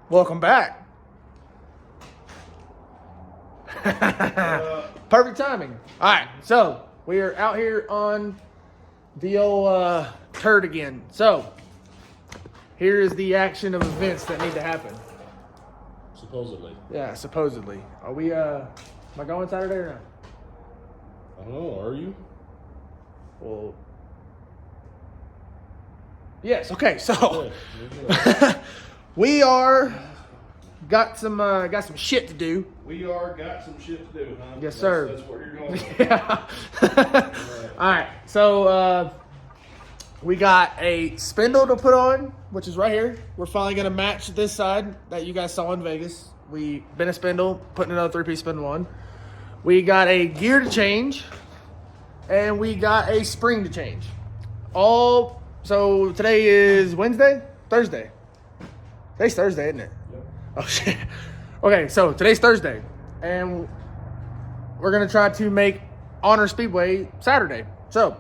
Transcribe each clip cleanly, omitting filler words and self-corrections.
Welcome back. Perfect timing. All right, so we are out here on the old turd again. So here is the action of events that need to happen. Supposedly. Yeah, supposedly. Are we? Am I going Saturday or not? I don't know. Are you? Well, yes. Okay, so Yeah. we are got some shit to do. We got some shit to do, huh? Yes, sir. That's where you're going. Yeah. All right. So we got a spindle to put on, which is right here. We're finally gonna match this side that you guys saw in Vegas. We been a spindle, putting another 3-piece spindle on. We got a gear to change, and we got a spring to change. So today is Wednesday, Thursday. Today's Thursday, isn't it? Yep. Oh shit. Okay, so today's Thursday, and we're gonna try to make Honor Speedway Saturday. So,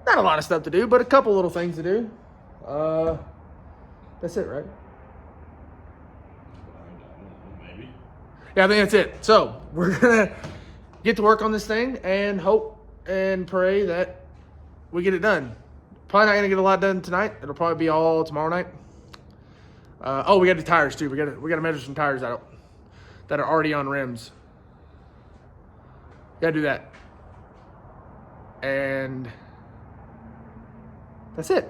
not a lot of stuff to do, but a couple little things to do. That's it, right? Maybe. Yeah, I think that's it. So, we're gonna get to work on this thing and hope and pray that we get it done. Probably not gonna get a lot done tonight. It'll probably be all tomorrow night. We got the tires too. We gotta measure some tires out that are already on rims. Gotta do that. And that's it.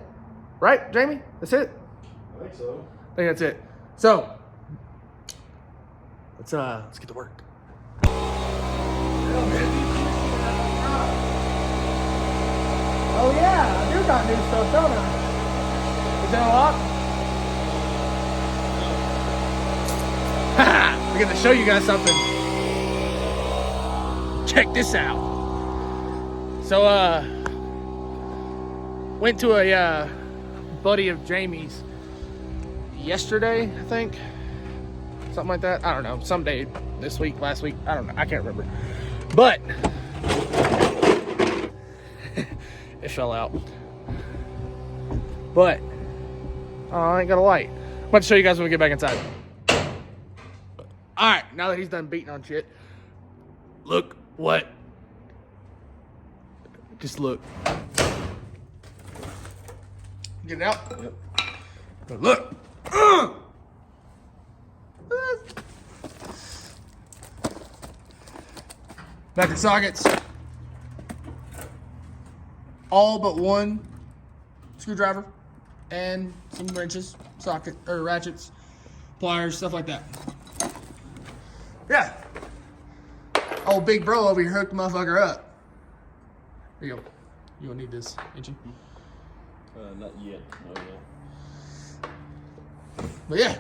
Right, Jamie? That's it? I think so. I think that's it. So let's get to work. Oh yeah, I do got new stuff, don't I? Is that a lot? We're gonna show you guys something. Check this out. So, went to a buddy of Jamie's yesterday, I think. Something like that. I don't know. Someday this week, last week. I don't know. I can't remember. But it fell out. But I ain't got a light. I'm about to show you guys when we get back inside. All right, now that he's done beating on shit, look what. Just look. Get it out. Yep. But look. Backer sockets. All but one screwdriver and some wrenches, ratchets, pliers, stuff like that. Yeah. Old big bro over here hooked the motherfucker up. Here you go. You gonna need this, ain't you? Not yet. Oh, yeah. But yeah.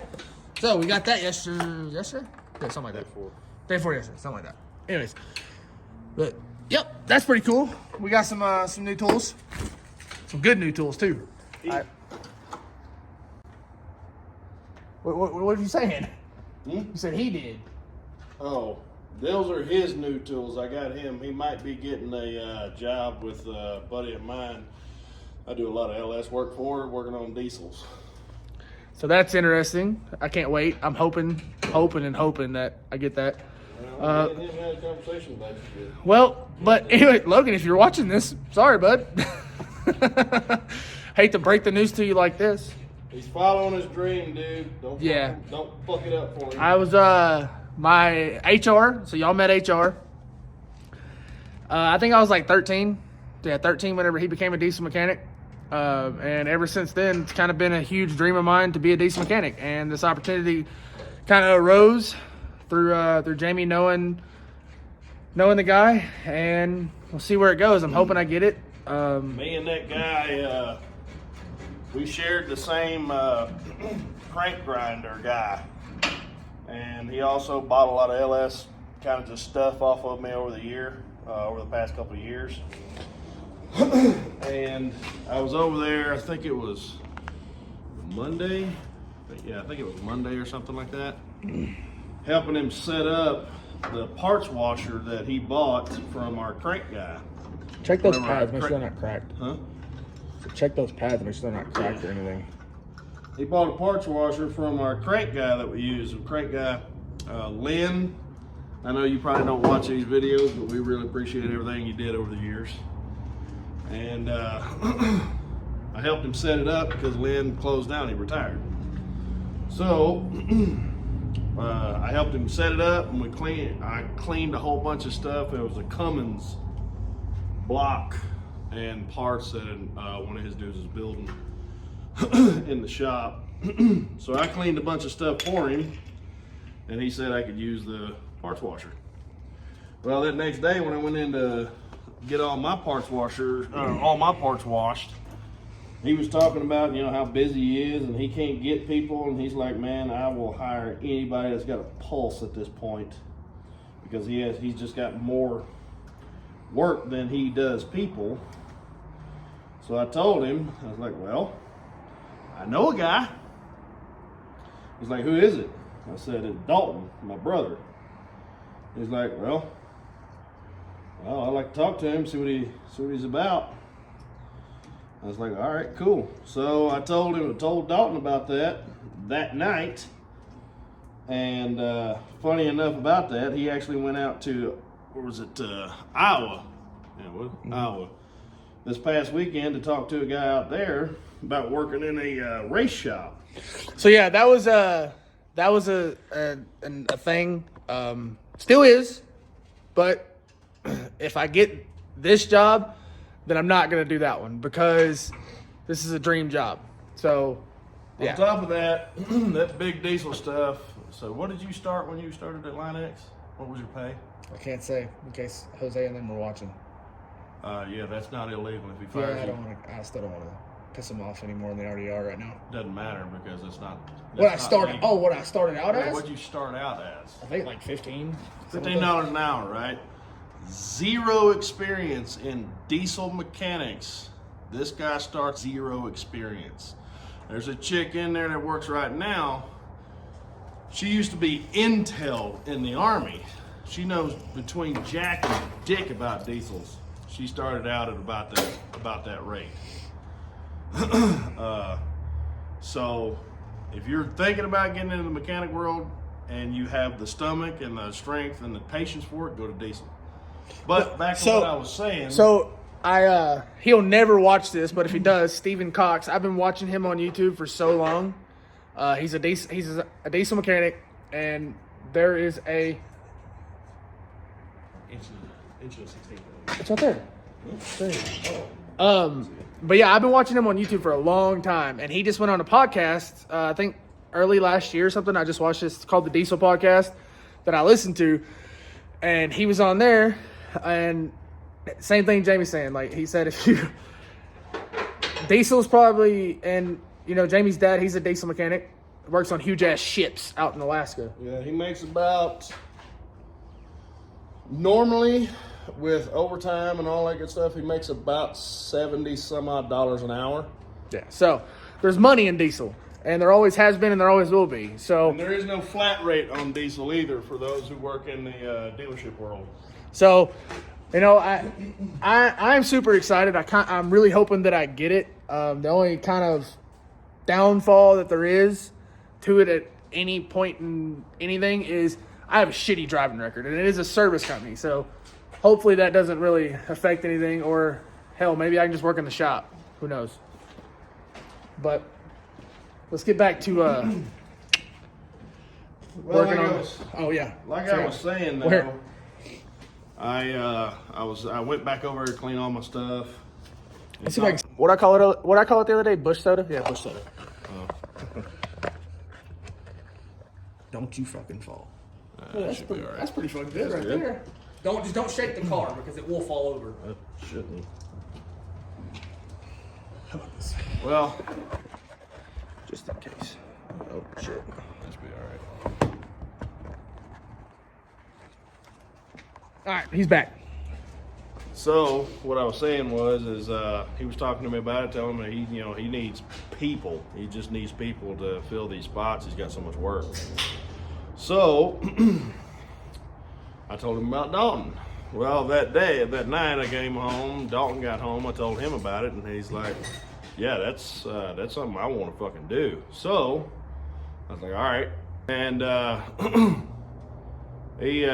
So we got that yesterday? Yeah, something like that. Day before yesterday, something like that. Anyways. But yep, that's pretty cool. We got some new tools. Some good new tools too. What are you saying? You said he did. Oh, those are his new tools. I got him. He might be getting a job with a buddy of mine. I do a lot of LS work for, working on diesels. So that's interesting. I can't wait. I'm hoping that I get that. Well, me and him had a conversation about it. Well, but anyway, Logan, if you're watching this, sorry, bud. Hate to break the news to you like this. He's following his dream, dude. Don't fuck it up for him. I was my HR. So y'all met HR. I think I was like 13. Yeah, 13 whenever he became a diesel mechanic. And ever since then, it's kind of been a huge dream of mine to be a diesel mechanic. And this opportunity kind of arose through Jamie knowing the guy, and we'll see where it goes. I'm hoping I get it. Me and that guy, we shared the same crank grinder guy, and he also bought a lot of LS kind of just stuff off of me over the past couple of years. And I was over there, I think it was Monday. Yeah, I think it was Monday or something like that. Helping him set up the parts washer that he bought from our crank guy. Check those pads, make sure they're not cracked. Huh? Check those pads, make sure they're not cracked or anything. he bought a parts washer from our crank guy that we use. A crank guy, Lynn. I know you probably don't watch these videos, but we really appreciate everything you did over the years. And I helped him set it up because Lynn closed down, he retired. So I helped him set it up, and I cleaned a whole bunch of stuff. It was a Cummins block and parts that one of his dudes was building in the shop. So I cleaned a bunch of stuff for him, and he said I could use the parts washer. Well, that next day when I went in to get all my parts washed, he was talking about, you know, how busy he is and he can't get people, and he's like, man, I will hire anybody that's got a pulse at this point, because he's just got more work than he does people. So I told him, I was like, well, I know a guy. He's like, who is it? I said, it's Dalton, my brother. He's like, well, I'd like to talk to him, see what he's about. I was like, all right, cool. So I told Dalton about that night. And funny enough about that, he actually went out to, Iowa? Yeah, Iowa. This past weekend to talk to a guy out there about working in a race shop. So yeah, that was a thing. Still is, but if I get this job, then I'm not gonna do that one because this is a dream job. So yeah. On top of that, that big diesel stuff. So what did you start when you started at Line X? What was your pay? I can't say in case Jose and them were watching. Yeah, that's not illegal if he fires you. I still don't want to piss them off any more than they already are right now. Doesn't matter because it's not. What I started out as? What'd you start out as? I think like $15 an hour, right? Zero experience in diesel mechanics. This guy starts zero experience. There's a chick in there that works right now. She used to be intel in the Army. She knows between Jack and Dick about diesels. She started out at about that rate. So if you're thinking about getting into the mechanic world and you have the stomach and the strength and the patience for it, go to diesel. But back to what I was saying. So he'll never watch this, but if he does, Stephen Cox, I've been watching him on YouTube for so long. He's a diesel mechanic, and there is a Inch of 16. it's right there. But yeah, I've been watching him on YouTube for a long time, and he just went on a podcast, I think early last year or something. I just watched this, it's called the Diesel Podcast, that I listened to, and he was on there, and same thing Jamie's saying. Like, he said, Diesel's probably, and you know, Jamie's dad, he's a diesel mechanic, works on huge ass ships out in Alaska. Yeah, he makes about, normally with overtime and all that good stuff, he makes about 70 some odd dollars an hour. Yeah, so there's money in diesel, and there always has been and there always will be. So, and there is no flat rate on diesel either for those who work in the dealership world. So, you know, I'm super excited. I'm really hoping that I get it. The only kind of downfall that there is to it at any point in anything is I have a shitty driving record, and it is a service company. So hopefully that doesn't really affect anything, or hell, maybe I can just work in the shop. Who knows? But let's get back to working on this. Oh yeah. Like I was saying though, I went back over to clean all my stuff. Let's see if I can, what I call it the other day? Bush soda? Yeah, bush soda. Don't you fucking fall. That should be all right. That's pretty fucking good there. Don't shake the car because it will fall over. That shouldn't. How about this? Well, Just in case. Oh shit. that should be all right. All right, he's back. So what I was saying is he was talking to me about it, telling me he needs people. He just needs people to fill these spots. He's got so much work. So I told him about Dalton. Well, that night I came home. Dalton got home. I told him about it, and he's like, yeah, that's something I want to fucking do. So I was like, all right. And he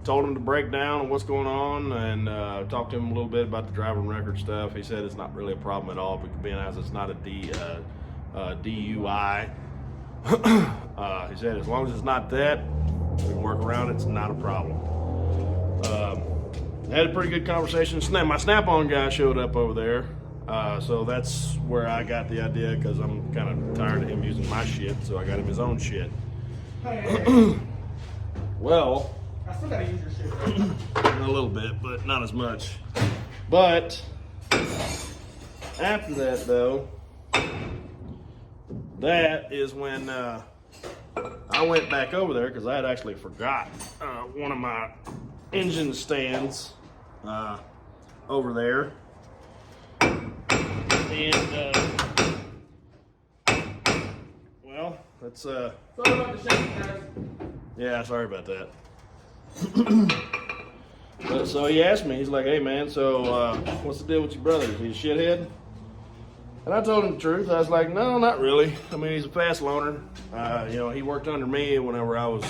told him to break down what's going on and talked to him a little bit about the driving record stuff. He said it's not really a problem at all, because being as it's not a DUI. He said as long as it's not that, we can work around it. It's not a problem. Had a pretty good conversation. My Snap-on guy showed up over there. So that's where I got the idea, because I'm kind of tired of him using my shit, so I got him his own shit. Well, I still gotta use your shit. a little bit, but not as much. But after that, though, that is when I went back over there, because I had actually forgot one of my engine stands over there. And well, that's Sorry about the shaking, guys. yeah, sorry about that. But so he asked me, he's like, hey man, so what's the deal with your brother? Is he a shithead? And I told him the truth. I was like, no, not really. I mean, he's a fast loaner. You know, he worked under me whenever I was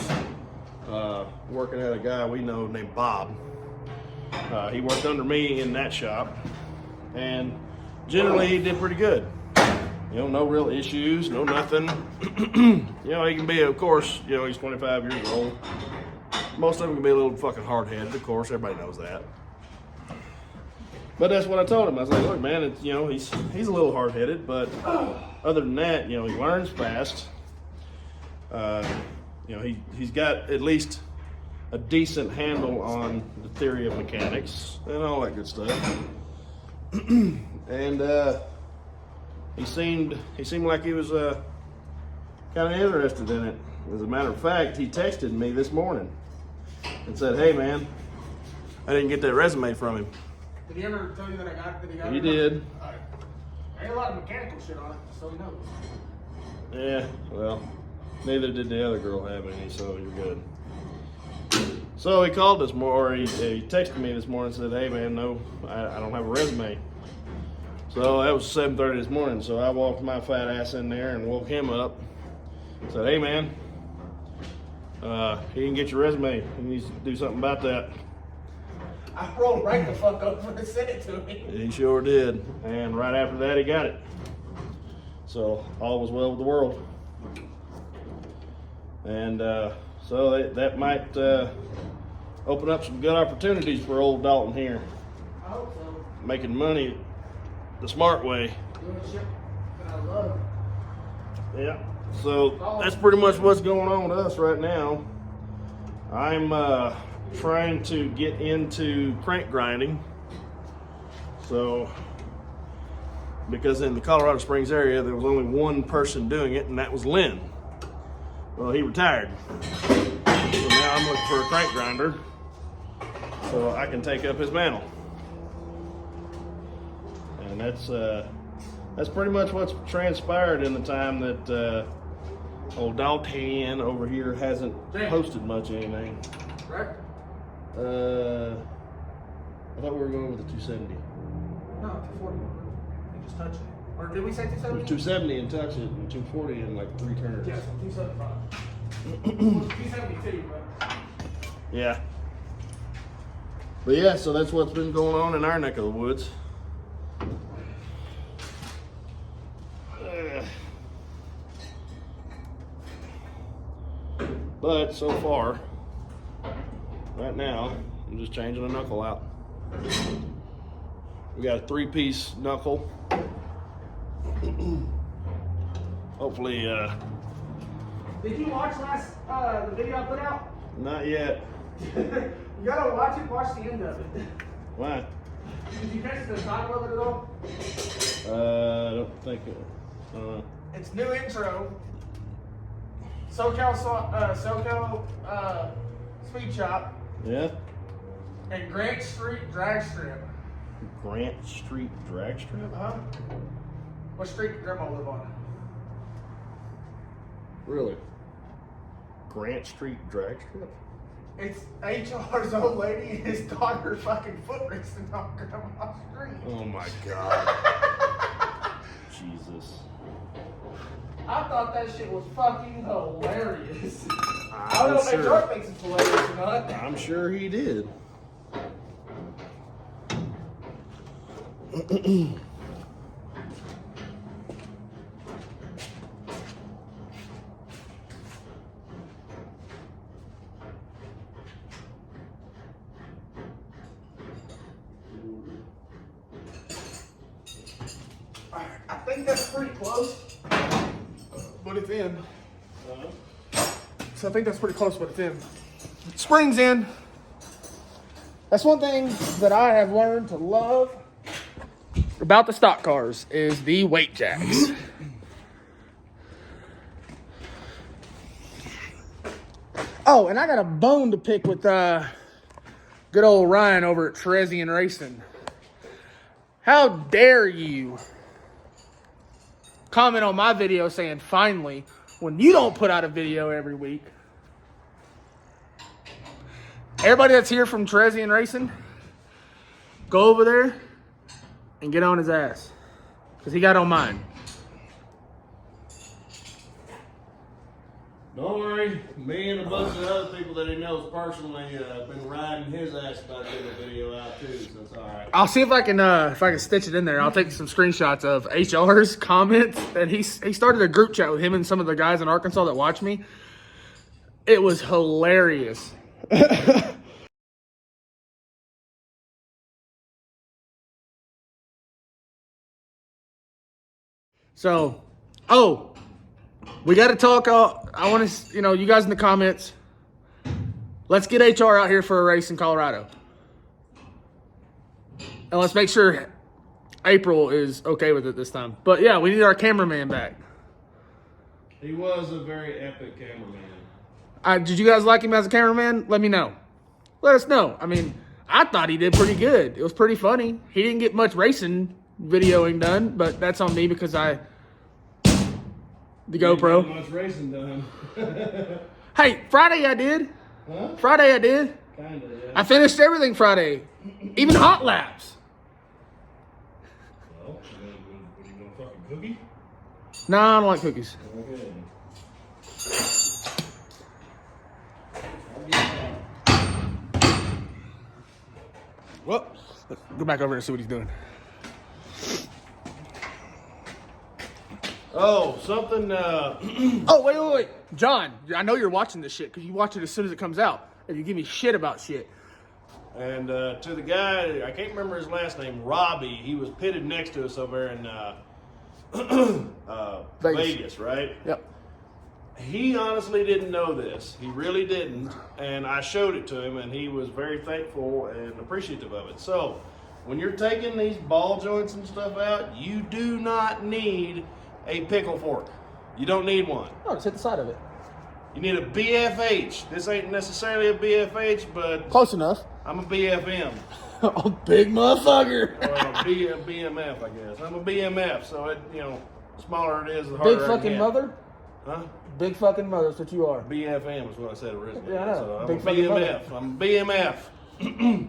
working at a guy we know named Bob. He worked under me in that shop, and generally he did pretty good. You know, no real issues, no nothing. You know, he can be, of course, you know, he's 25 years old. Most of them can be a little fucking hard-headed, of course, everybody knows that. But that's what I told him. I was like, look, man, it's, you know, he's a little hard-headed, but other than that, you know, he learns fast. You know, he's got at least a decent handle on the theory of mechanics and all that good stuff. And he seemed like he was kind of interested in it. As a matter of fact, he texted me this morning and said, hey man, I didn't get that resume from him. Did he ever tell you that he got He it? did. There ain't a lot of mechanical shit on it, so he knows. Yeah, well, neither did the other girl have any, so you're good. So he called this morning, he texted me this morning and said, hey man, no, I don't have a resume. So that was 7:30 this morning, so I walked my fat ass in there and woke him up. Said, hey man, he didn't get your resume. He needs to do something about that. I rolled right the fuck over and sent it to me. He sure did. And right after that, he got it. So all was well with the world. And so that might open up some good opportunities for old Dalton here. I hope so. Making money the smart way. Doing shit that I love. Yeah. So that's pretty much what's going on with us right now. I'm trying to get into crank grinding. So, because in the Colorado Springs area, there was only one person doing it, and that was Lynn. Well, he retired. So now I'm looking for a crank grinder so I can take up his mantle. And that's pretty much what's transpired in the time that old Dalton over here hasn't posted much anything. Right? I thought we were going with the 270. No, 240. You just touched it. Or did we say It 270? was 270 and touch it, and 240 in like 3 turns. Yes, 275. 272, but. Yeah. But yeah, so that's what's been going on in our neck of the woods. But so far, right now, I'm just changing a knuckle out. We got a 3-piece knuckle. Hopefully, Did you watch the video I put out? not yet. You gotta watch the end of it. Why? Did you catch the title of it at all? I don't think it. It's new intro. SoCal Speed Shop Yeah? and Grant Street Drag Strip. Grant Street Drag Strip? Uh-huh. What street did Grandma live on? Really? Grant Street Drag Strip? It's HR's old lady and his daughter fucking foot racing on Grandma's street. Oh my god. Jesus. I thought that shit was fucking hilarious. I don't know I'm if sure. HR thinks it's hilarious or not. I'm sure he did. I think that's pretty close, but it's in. So I think that's pretty close, but it's in. Spring's in. That's one thing that I have learned to love about the stock cars is the weight jacks. Oh, and I got a bone to pick with good old Ryan over at Trezian Racing. How dare you comment on my video saying finally when you don't put out a video every week? Everybody that's here from Trezian Racing, go over there and get on his ass because he got on mine. Don't worry, me and a bunch of other people that he knows personally been riding his ass about getting a video out too, so it's all right. I'll see if I can stitch it in there. I'll take some screenshots of HR's comments, and he started a group chat with him and some of the guys in Arkansas that watch me. It was hilarious. So, we got to talk. I want to, you guys in the comments. Let's get HR out here for a race in Colorado. And let's make sure April is okay with it this time. But yeah, we need our cameraman back. He was a very epic cameraman. Did you guys like him as a cameraman? Let me know. Let us know. I mean, I thought he did pretty good. It was pretty funny. He didn't get much racing videoing done, but that's on me because the GoPro. Not much racing done. Hey, Friday I did. Huh? Friday I did. Kinda, yeah. I finished everything Friday, even hot laps. Well, what are you gonna fucking cookie? Nah, I don't like cookies. Okay. Well, let's go back over and see what he's doing. Oh, something. Oh, wait. John, I know you're watching this shit because you watch it as soon as it comes out. And you give me shit about shit. And to the guy, I can't remember his last name, Robbie. He was pitted next to us over in Vegas, right? Yep. He honestly didn't know this. He really didn't. And I showed it to him, and he was very thankful and appreciative of it. So, when you're taking these ball joints and stuff out, you do not need a pickle fork. You don't need one. No, just hit the side of it. You need a BFH. This ain't necessarily a BFH, but Close enough. I'm a BFM. Oh, big motherfucker. Or a BMF, I guess. I'm a BMF, so it, smaller it is, the harder Big I can fucking get. Huh? Big fucking mother, that's what you are. BFM is what I said originally. Yeah, I know. So I'm Big a fucking BMF. I'm a BMF. So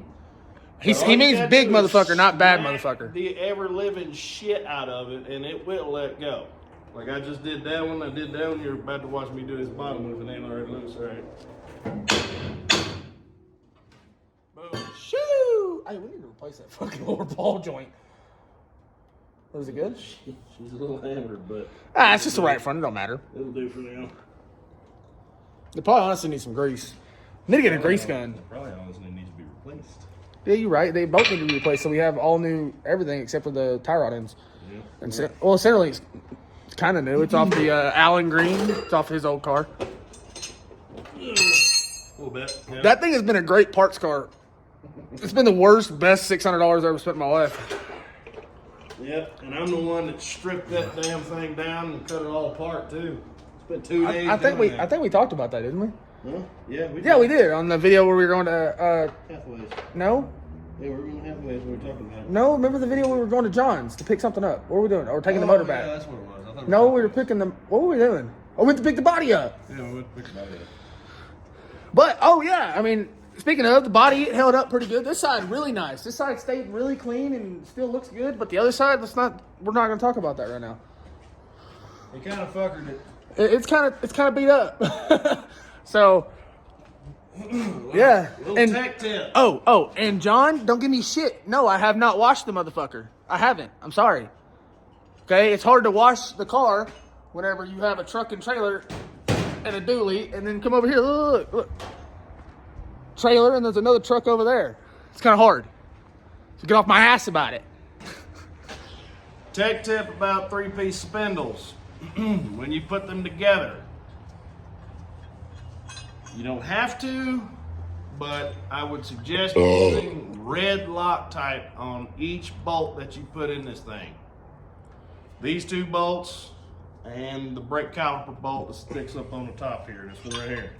all He you means gotta big do is motherfucker, not bad smack motherfucker. the ever living shit out of it, and it will let go. Like I just did that one. I did that one. You're about to watch me do this bottom one if it ain't already loose. All right. Boom. Shoo! Hey, we need to replace that fucking lower ball joint. Was it good? She's a little hammered, but It's just the right front. It don't matter. it'll do for now. They probably honestly need some grease. Need to get a grease gun. Probably honestly needs to be replaced. Yeah, you're right. They both need to be replaced, so we have all new everything except for the tie rod ends. Yeah. And Centerlink's kind of new. It's off the Alan Green. It's off his old car. A little bit. Yeah. That thing has been a great parts car. It's been the worst, best $600 I've ever spent in my life. Yeah, and I'm the one that stripped that damn thing down and cut it all apart too. Spent 2 days. I think doing that. we talked about that, didn't we? Huh? Yeah, we did. Yeah, we did on the video where we were going to. Halfways. No, Yeah, we were going halfways. We were talking about. no. Remember the video we were going to John's to pick something up? What were we doing? Or taking the motor Yeah, back? that's what it was. I thought No, we were picking them. What were we doing? Oh, we went to pick the body up. Yeah, we went to pick the body up. But yeah, I mean, speaking of, the body, it held up pretty good. This side, really nice. This side stayed really clean and still looks good. But the other side, we're not going to talk about that right now. He kind of fuckered it. It's kind of beat up. So, yeah. Little tech tip. Oh, and John, don't give me shit. No, I have not washed the motherfucker. I haven't. I'm sorry. Okay, it's hard to wash the car whenever you have a truck and trailer and a dually, and then come over here. Look. Trailer, and there's another truck over there. It's kind of hard. So get off my ass about it. Tech tip about 3-piece spindles. When you put them together, you don't have to, but I would suggest using red Loctite on each bolt that you put in this thing. These 2 bolts and the brake caliper bolt that sticks up on the top here. This one right here.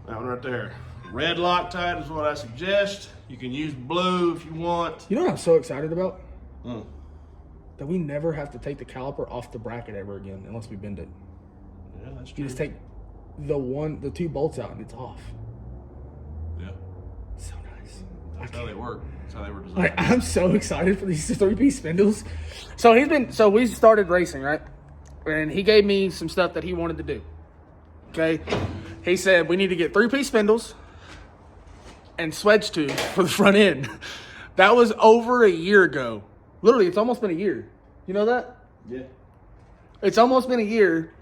That one right there. Red Loctite is what I suggest. You can use blue if you want. You know what I'm so excited about? Mm. That we never have to take the caliper off the bracket ever again unless we bend it. Yeah, that's true. You just take the 2 bolts out and it's off. Yeah. So nice. That's how they work. That's how they were designed. Like, I'm so excited for these 3-piece spindles. So we started racing, right? And he gave me some stuff that he wanted to do. Okay. He said we need to get 3-piece spindles and swedge tubes for the front end. That was over a year ago. Literally, it's almost been a year. You know that? Yeah. It's almost been a year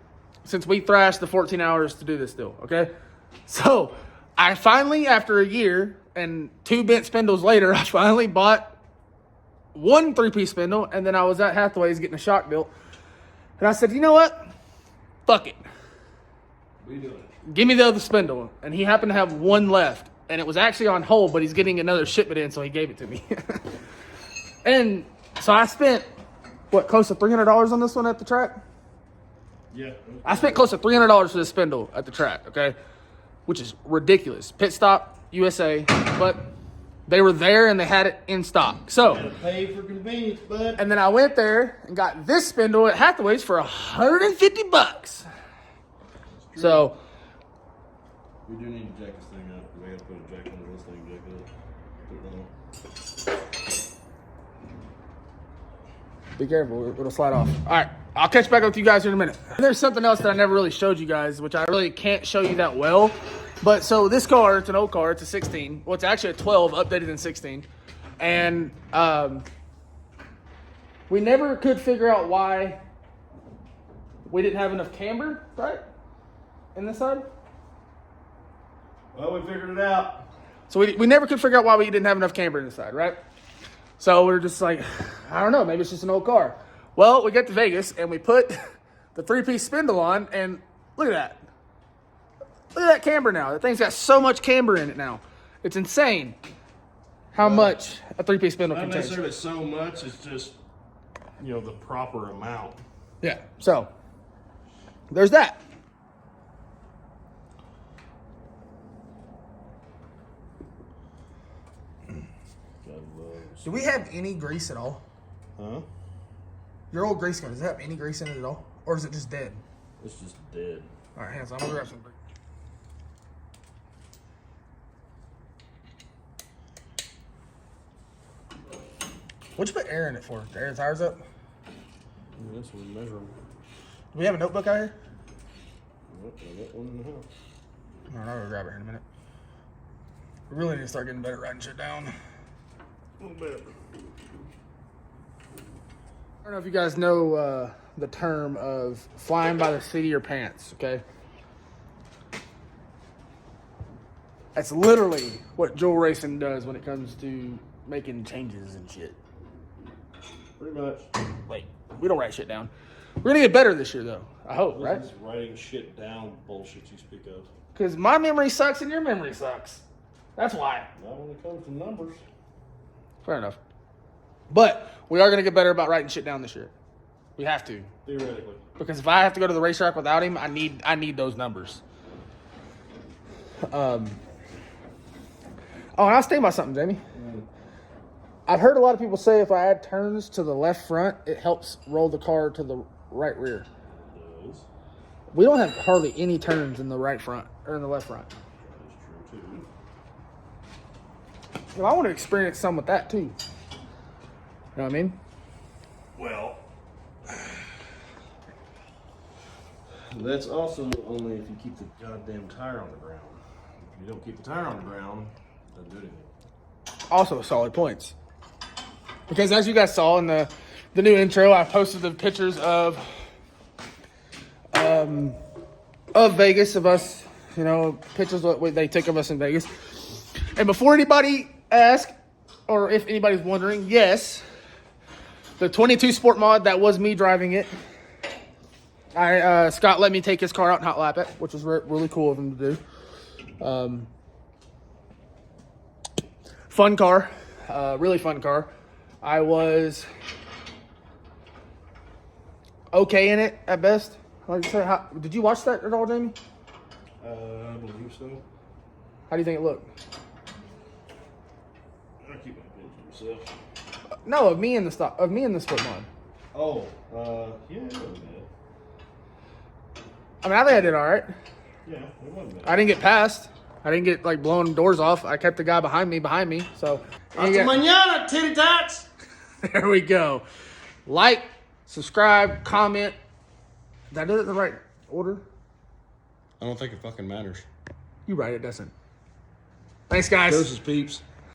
since we thrashed the 14 hours to do this deal, okay? So, I finally, after a year and 2 bent spindles later, I finally bought 1 3-piece spindle, and then I was at Hathaway's getting a shock built. And I said, you know what? Fuck it. We doing it. Give me the other spindle. And he happened to have 1 left. And it was actually on hold, but he's getting another shipment in, so he gave it to me. And so I spent, close to $300 on this one at the track? Yeah. I spent close to $300 for this spindle at the track, okay? Which is ridiculous. Pit stop, USA, but they were there and they had it in stock. So, Gotta pay for convenience, bud. and then I went there and got this spindle at Hathaway's for $150. So, We do need to jack this thing up. We gotta put a jack under this thing, jack it up. Put it on. be careful, it'll slide off. All right, I'll catch back up with you guys in a minute. And there's something else that I never really showed you guys, which I really can't show you that well. But so this car, it's an old car, it's a 16. Well, it's actually a 12, updated in 16. And we never could figure out why we didn't have enough camber, right? In this side? Well, we figured it out. So we never could figure out why we didn't have enough camber in the side, right? So we're just like, I don't know, maybe it's just an old car. Well, we get to Vegas and we put the 3-piece spindle on, and look at that. Look at that camber now. That thing's got so much camber in it now. It's insane how much a 3-piece spindle Not contains. necessarily so much, it's just, the proper amount. Yeah, so there's that. Do we have any grease at all? Huh? Your old grease gun, does it have any grease in it at all? Or is it just dead? It's just dead. All right, hands on. I'm gonna grab some grease. What'd you put air in it for? To air the tires up? Yeah, that's what we measure them. Do we have a notebook out here? Yep, I got one in the house. All right, I'll go grab it here in a minute. We really need to start getting better at writing shit down. A little bit. I don't know if you guys know the term of flying by the seat of your pants, okay? That's literally what Joel Racing does when it comes to making changes and shit. Pretty much. Wait, we don't write shit down. We're gonna get better this year, though. I hope, right? This is writing shit down bullshit you speak of. Because my memory sucks and your memory sucks. That's why. Not when it comes to numbers. Fair enough. But we are gonna get better about writing shit down this year. We have to. Theoretically. Because if I have to go to the racetrack without him, I need those numbers. Oh, and I was thinking about something, Jamie. I've heard a lot of people say if I add turns to the left front, it helps roll the car to the right rear. It does. We don't have hardly any turns in the right front or in the left front. That's true too. Well, I want to experience some with that too. You know what I mean? Well, that's also only if you keep the goddamn tire on the ground. If you don't keep the tire on the ground, it doesn't do anything. Also solid points. Because as you guys saw in the new intro, I posted the pictures of Vegas, of us, you know, pictures what they took of us in Vegas. And before anybody asks, or if anybody's wondering, yes, the 22 Sport Mod, that was me driving it. Scott let me take his car out and hot lap it, which was really cool of him to do. Fun car, really fun car. I was okay in it at best. Like I said, did you watch that at all, Jamie? I believe so. How do you think it looked? I keep my opinion to myself. No, of me in the Sport Mod. Oh, yeah, it wasn't bad. I mean, I think I did all right. Yeah, it wasn't bad. I didn't get passed. I didn't get like blowing doors off. I kept the guy behind me. So Hasta mañana, titty tots. there we go. Like, subscribe, comment. Did I do it in the right order? I don't think it fucking matters. You right, it doesn't. Thanks, guys. Doses, peeps.